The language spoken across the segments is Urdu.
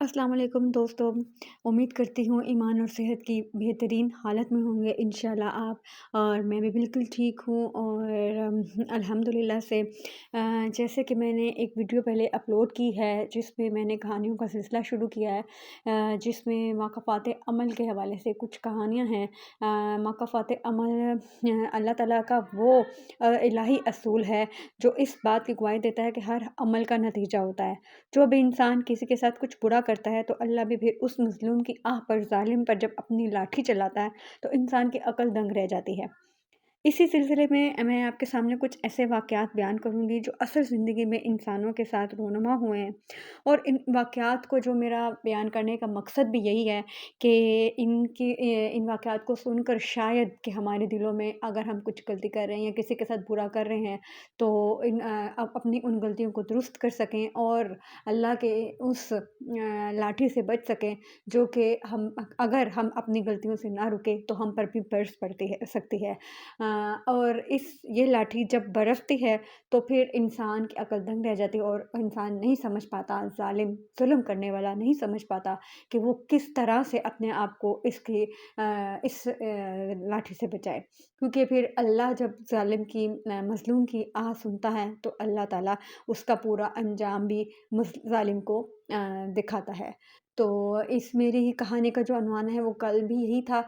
السلام علیکم دوستوں، امید کرتی ہوں ایمان اور صحت کی بہترین حالت میں ہوں گے انشاءاللہ آپ، اور میں بھی بالکل ٹھیک ہوں اور الحمدللہ سے جیسے کہ میں نے ایک ویڈیو پہلے اپلوڈ کی ہے جس میں میں نے کہانیوں کا سلسلہ شروع کیا ہے، جس میں واقفات عمل کے حوالے سے کچھ کہانیاں ہیں۔ واقفات عمل اللہ تعالیٰ کا وہ الہی اصول ہے جو اس بات کی گواہی دیتا ہے کہ ہر عمل کا نتیجہ ہوتا ہے۔ جو بھی انسان کسی کے ساتھ کچھ برا کرتا ہے تو اللہ بھی پھر اس مظلوم کی آہ پر، ظالم پر جب اپنی لاٹھی چلاتا ہے تو انسان کی عقل دنگ رہ جاتی ہے۔ اسی سلسلے میں آپ کے سامنے کچھ ایسے واقعات بیان کروں گی جو اصل زندگی میں انسانوں کے ساتھ رونما ہوئے ہیں، اور ان واقعات کو جو میرا بیان کرنے کا مقصد بھی یہی ہے کہ ان واقعات کو سن کر شاید کہ ہمارے دلوں میں اگر ہم کچھ غلطی کر رہے ہیں یا کسی کے ساتھ برا کر رہے ہیں تو اپنی ان غلطیوں کو درست کر سکیں اور اللہ کے اس لاٹھی سے بچ سکیں جو کہ اگر ہم اپنی غلطیوں سے نہ رکیں تو ہم پر بھی برس پڑتی ہے سکتی ہے۔ اور یہ لاٹھی جب برستی ہے تو پھر انسان کی عقل دنگ رہ جاتی ہے اور انسان نہیں سمجھ پاتا، ظلم کرنے والا نہیں سمجھ پاتا کہ وہ کس طرح سے اپنے آپ کو اس لاٹھی سے بچائے، کیونکہ پھر اللہ جب مظلوم کی آہ سنتا ہے تو اللہ تعالیٰ اس کا پورا انجام بھی ظالم کو دکھاتا ہے۔ تو اس میری ہی کہانی کا جو عنوان ہے وہ کل بھی یہی تھا،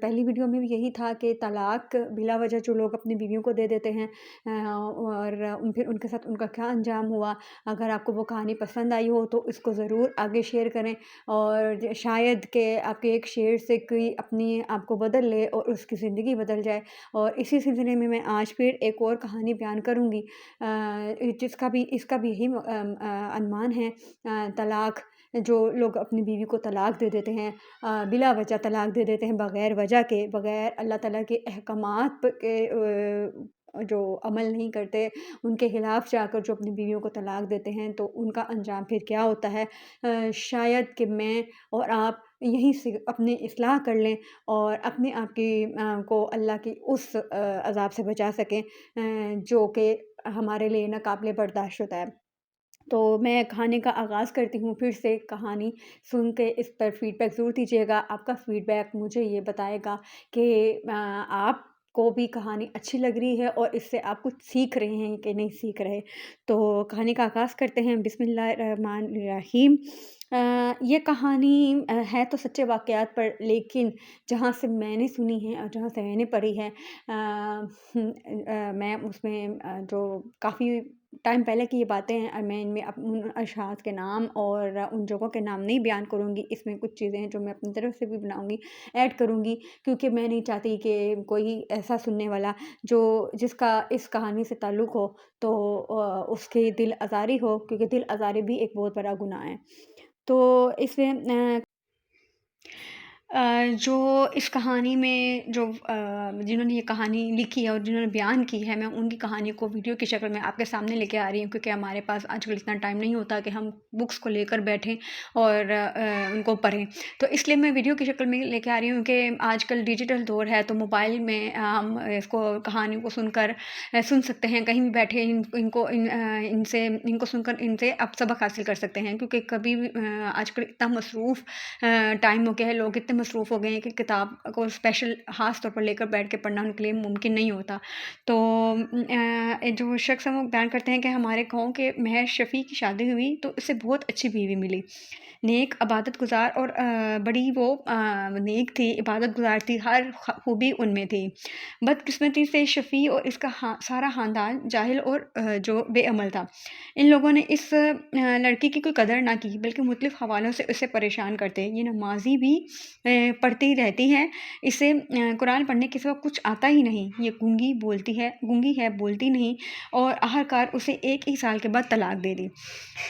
پہلی ویڈیو میں بھی یہی تھا کہ طلاق بلا وجہ جو لوگ اپنی بیویوں کو دے دیتے ہیں اور پھر ان کے ساتھ ان کا کیا انجام ہوا۔ اگر آپ کو وہ کہانی پسند آئی ہو تو اس کو ضرور آگے شیئر کریں، اور شاید کہ آپ کے ایک شیئر سے کوئی اپنی آپ کو بدل لے اور اس کی زندگی بدل جائے۔ اور اسی سلسلے میں آج پھر ایک اور کہانی بیان کروں گی اس کا بھی یہی عنوان ہے، طلاق۔ جو لوگ اپنی بیوی کو طلاق دے دیتے ہیں، بلا وجہ طلاق دے دیتے ہیں، بغیر وجہ کے، بغیر اللہ تعالیٰ کے احکامات کے جو عمل نہیں کرتے، ان کے خلاف جا کر جو اپنی بیویوں کو طلاق دیتے ہیں تو ان کا انجام پھر کیا ہوتا ہے۔ شاید کہ میں اور آپ یہیں سے اپنی اصلاح کر لیں اور اپنے آپ کی کو اللہ کی اس عذاب سے بچا سکیں جو کہ ہمارے لیے ناقابل برداشت ہوتا ہے۔ تو میں کہانی کا آغاز کرتی ہوں، پھر سے کہانی سن کے اس پر فیڈ بیک ضرور دیجیے گا۔ آپ کا فیڈ بیک مجھے یہ بتائے گا کہ آپ کو بھی کہانی اچھی لگ رہی ہے اور اس سے آپ کچھ سیکھ رہے ہیں کہ نہیں سیکھ رہے۔ تو کہانی کا آغاز کرتے ہیں، بسم اللہ الرحمن الرحیم۔ یہ کہانی ہے تو سچے واقعات پر، لیکن جہاں سے میں نے سنی ہے اور جہاں سے میں نے پڑھی ہے، میں اس میں جو کافی ٹائم پہلے کی یہ باتیں ہیں، میں ان میں ان اشخاص کے نام اور ان جگہوں کے نام نہیں بیان کروں گی۔ اس میں کچھ چیزیں ہیں جو میں اپنی طرف سے بھی بناؤں گی، ایڈ کروں گی، کیونکہ میں نہیں چاہتی کہ کوئی ایسا سننے والا جس کا اس کہانی سے تعلق ہو تو اس کی دل آزاری ہو، کیونکہ دل آزاری بھی ایک بہت بڑا گناہ ہے۔ تو اس میں جو اس کہانی میں جنہوں نے یہ کہانی لکھی ہے اور جنہوں نے بیان کی ہے، میں ان کی کہانی کو ویڈیو کی شکل میں آپ کے سامنے لے کے آ رہی ہوں، کیونکہ ہمارے پاس آج کل اتنا ٹائم نہیں ہوتا کہ ہم بکس کو لے کر بیٹھیں اور ان کو پڑھیں۔ تو اس لیے میں ویڈیو کی شکل میں لے کے آ رہی ہوں کہ آج کل ڈیجیٹل دور ہے، تو موبائل میں ہم اس کو کہانی کو سن سکتے ہیں، کہیں بھی بیٹھے ان کو سن کر ان سے آپ سبق حاصل کر سکتے ہیں، کیونکہ کبھی آج کل اتنا مصروف ٹائم ہو گیا ہے، لوگ اتنے مصروف ہو گئے ہیں کہ کتاب کو اسپیشل خاص طور پر لے کر بیٹھ کے پڑھنا ان کے لیے ممکن نہیں ہوتا۔ تو جو شخص ہیں وہ بیان کرتے ہیں کہ ہمارے گاؤں کے مہر شفیع کی شادی ہوئی تو اسے بہت اچھی بیوی ملی، نیک، عبادت گزار، اور بڑی وہ نیک تھی، عبادت گزار تھی، ہر خوبی ان میں تھی۔ بدقسمتی سے شفیع اور اس کا سارا خاندان جاہل اور جو بے عمل تھا۔ ان لوگوں نے اس لڑکی کی کوئی قدر نہ کی، بلکہ مختلف حوالوں سے اسے پریشان کرتے۔ یہ نمازی بھی پڑھتی رہتی ہے، اسے قرآن پڑھنے کے سوا کچھ آتا ہی نہیں، یہ گونگی ہے، بولتی نہیں، اور آخرکار اسے ایک ہی سال کے بعد طلاق دے دی۔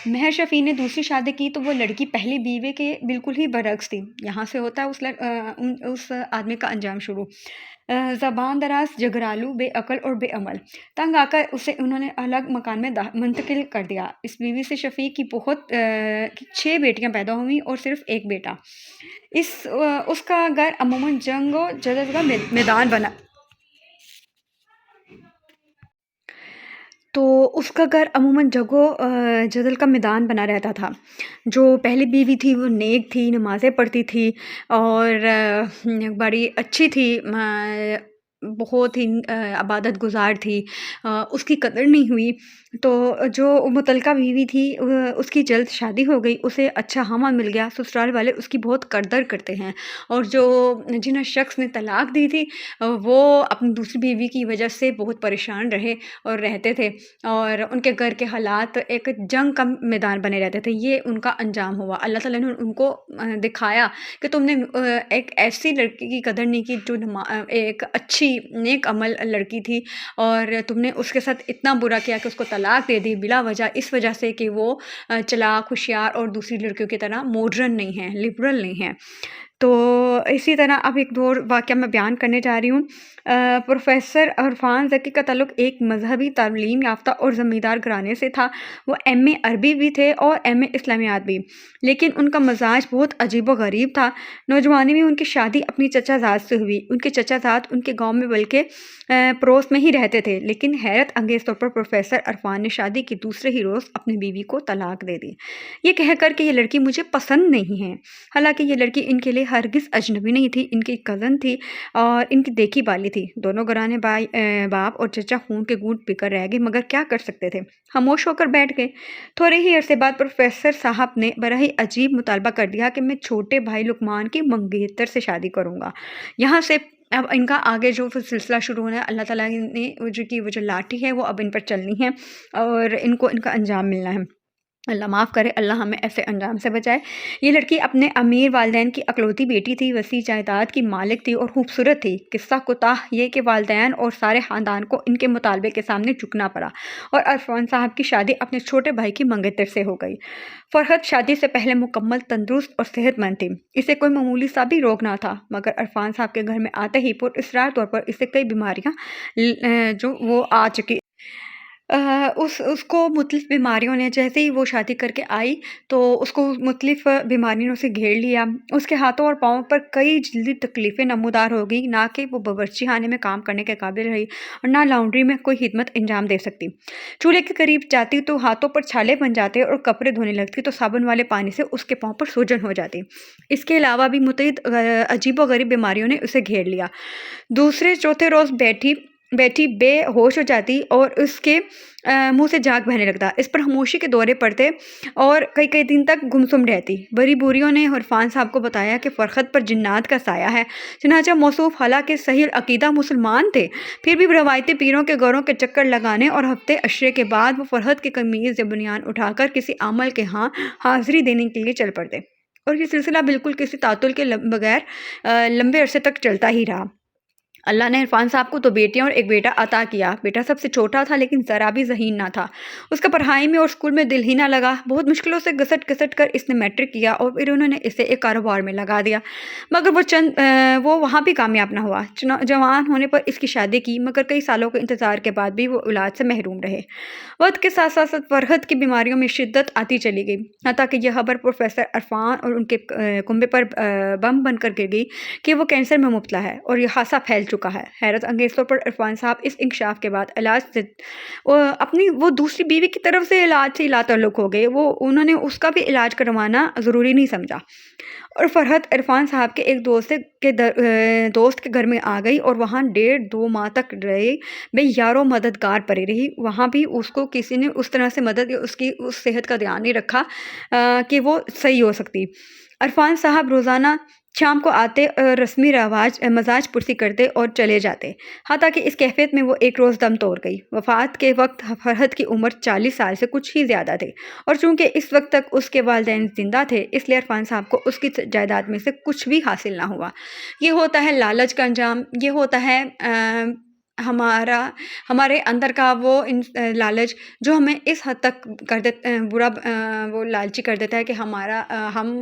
مہر شفیع نے دوسری شادی کی تو وہ لڑکی پہلی بیوے کے بالکل ہی برعکس تھی۔ یہاں سے ہوتا ہے اس آدمی کا انجام شروع۔ زبان دراز، جھگڑالو، بے عقل اور بے عمل۔ تنگ آ کر اسے انہوں نے الگ مکان میں منتقل کر دیا۔ اس بیوی سے شفیع کی 6 بیٹیاں پیدا ہوئیں اور صرف ایک بیٹا۔ اس کا گھر عموماً جنگ و جدل کا میدان بنا۔ تو اس کا گھر عموماً جدل کا میدان بنا رہتا تھا۔ جو پہلی بیوی تھی وہ نیک تھی، نمازیں پڑھتی تھی اور بڑی اچھی تھی، بہت ہی عبادت گزار تھی۔ اس کی قدر نہیں ہوئی، تو جو متعلقہ بیوی تھی اس کی جلد شادی ہو گئی، اسے اچھا حامہ مل گیا، سسرال والے اس کی بہت قدر کرتے ہیں، اور جنہیں شخص نے طلاق دی تھی وہ اپنی دوسری بیوی کی وجہ سے بہت پریشان رہے اور رہتے تھے، اور ان کے گھر کے حالات ایک جنگ کا میدان بنے رہتے تھے۔ یہ ان کا انجام ہوا۔ اللہ تعالیٰ نے ان کو دکھایا کہ تم نے ایک ایسی لڑکی کی قدر نہیں کی جو ایک اچھی نیک عمل لڑکی تھی، اور تم نے اس کے ساتھ اتنا برا کیا کہ اس کو طلاق دے دی بلا وجہ، اس وجہ سے کہ وہ چلاک، ہوشیار اور دوسری لڑکیوں کی طرح ماڈرن نہیں ہیں، لبرل نہیں ہیں۔ تو اسی طرح اب ایک اور واقعہ میں بیان کرنے جا رہی ہوں۔ پروفیسر عرفان ذکی کا تعلق ایک مذہبی تعلیم یافتہ اور زمیندار گھرانے سے تھا۔ وہ ایم اے عربی بھی تھے اور ایم اے اسلامیات بھی، لیکن ان کا مزاج بہت عجیب و غریب تھا۔ نوجوانی میں ان کی شادی اپنی چچا زاد سے ہوئی۔ ان کے چچا زاد ان کے گاؤں میں بلکہ پڑوس میں ہی رہتے تھے، لیکن حیرت انگیز طور پر پروفیسر عرفان نے شادی کے دوسرے ہی روز اپنی بیوی کو طلاق دے دی، یہ کہہ کر کہ یہ لڑکی مجھے پسند نہیں ہے۔ حالانکہ یہ لڑکی ان کے لیے ہرگز اجنبی نہیں تھی، ان کی کزن تھی اور ان کی دیکھی بالی تھی۔ دونوں گھرانے باپ اور چچا خون کے گھونٹ پی کر رہ گئے، مگر کیا کر سکتے تھے، خاموش ہو کر بیٹھ گئے۔ تھوڑے ہی عرصے بعد پروفیسر صاحب نے بڑا ہی عجیب مطالبہ کر دیا کہ میں چھوٹے بھائی لقمان کی منگیتر سے شادی کروں گا۔ یہاں سے اب ان کا آگے جو سلسلہ شروع ہونا ہے، اللہ تعالیٰ نے وہ جو لاٹھی ہے وہ اب ان پر چلنی ہے اور ان کو ان کا انجام ملنا ہے۔ اللہ معاف کرے، اللہ ہمیں ایسے انجام سے بچائے۔ یہ لڑکی اپنے امیر والدین کی اکلوتی بیٹی تھی، وسیع جائیداد کی مالک تھی اور خوبصورت تھی۔ قصہ کوتاہ یہ کہ والدین اور سارے خاندان کو ان کے مطالبے کے سامنے جھکنا پڑا اور عرفان صاحب کی شادی اپنے چھوٹے بھائی کی منگیتر سے ہو گئی۔ فرحت شادی سے پہلے مکمل تندرست اور صحت مند تھی، اسے کوئی معمولی سا بھی روگ نہ تھا، مگر عرفان صاحب کے گھر میں آتے ہی پر اصرار طور پر اسے کئی بیماریاں جو وہ آ چکی، اس کو مختلف بیماریوں نے، جیسے ہی وہ شادی کر کے آئی تو اس کو مختلف بیماریوں سے گھیر لیا۔ اس کے ہاتھوں اور پاؤں پر کئی جلدی تکلیفیں نمودار ہو گئی، نہ کہ وہ باورچی خانے میں کام کرنے کے قابل رہی اور نہ لانڈری میں کوئی خدمت انجام دے سکتی۔ چولہے کے قریب جاتی تو ہاتھوں پر چھالے بن جاتے اور کپڑے دھونے لگتی تو صابن والے پانی سے اس کے پاؤں پر سوجن ہو جاتی۔ اس کے علاوہ بھی متعدد عجیب و غریب بیماریوں نے اسے گھیر لیا۔ دوسرے چوتھے روز بیٹھی بے ہوش ہو جاتی اور اس کے منہ سے جھاگ بہنے لگتا، اس پر خاموشی کے دورے پڑتے اور کئی دن تک گمسم رہتی۔ بڑی بوریوں نے عرفان صاحب کو بتایا کہ فرحت پر جنات کا سایہ ہے۔ چنانچہ موصوف حالانکہ صحیح العقیدہ مسلمان تھے، پھر بھی روایتی پیروں کے گھروں کے چکر لگانے اور ہفتے عشرے کے بعد وہ فرحت کی قمیض یا بنیان اٹھا کر کسی عامل کے ہاں حاضری دینے کے لیے چل پڑتے، اور یہ سلسلہ بالکل کسی تعطل کے بغیر لمبے عرصے تک چلتا ہی رہا۔ اللہ نے عرفان صاحب کو 2 بیٹیاں اور 1 بیٹا عطا کیا۔ بیٹا سب سے چھوٹا تھا لیکن ذرا بھی ذہین نہ تھا، اس کا پڑھائی میں اور اسکول میں دل ہی نہ لگا۔ بہت مشکلوں سے گھسٹ کر اس نے میٹرک کیا اور پھر انہوں نے اسے ایک کاروبار میں لگا دیا، مگر وہ وہاں بھی کامیاب نہ ہوا۔ جوان ہونے پر اس کی شادی کی، مگر کئی سالوں کے انتظار کے بعد بھی وہ اولاد سے محروم رہے۔ وقت کے ساتھ ساتھ فرحت کی بیماریوں میں شدت آتی چلی گئی، حتیٰ کہ یہ خبر پروفیسر عرفان اور ان کے کنبے پر بم بن کر گر گئی کہ وہ کینسر میں مبتلا ہے اور یہ خاصا پھیل چکا ہے۔ حیرت انگیز طور پر عرفان صاحب اس انکشاف کے بعد علاج سے اپنی وہ دوسری بیوی کی طرف سے علاج سے لا تعلق ہو گئے۔ انہوں نے اس کا بھی علاج کروانا ضروری نہیں سمجھا، اور فرحت عرفان صاحب کے ایک دوست کے گھر میں آ گئی اور وہاں 1.5-2 ماہ تک رہے، بے یارو مددگار پڑی رہی۔ وہاں بھی اس کو کسی نے اس طرح سے مدد یا اس صحت کا دھیان نہیں رکھا کہ وہ صحیح ہو سکتی۔ عرفان صاحب روزانہ شام کو آتے اور رسمی مزاج پرسی کرتے اور چلے جاتے، حتیٰ کہ اس کیفیت میں وہ ایک روز دم توڑ گئی۔ وفات کے وقت فرحت کی عمر 40 سال سے کچھ ہی زیادہ تھی، اور چونکہ اس وقت تک اس کے والدین زندہ تھے، اس لیے عرفان صاحب کو اس کی جائیداد میں سے کچھ بھی حاصل نہ ہوا۔ یہ ہوتا ہے لالچ کا انجام، یہ ہوتا ہے ہمارے اندر کا وہ لالچ جو ہمیں اس حد تک کر دیتا وہ لالچی کر دیتا ہے کہ ہم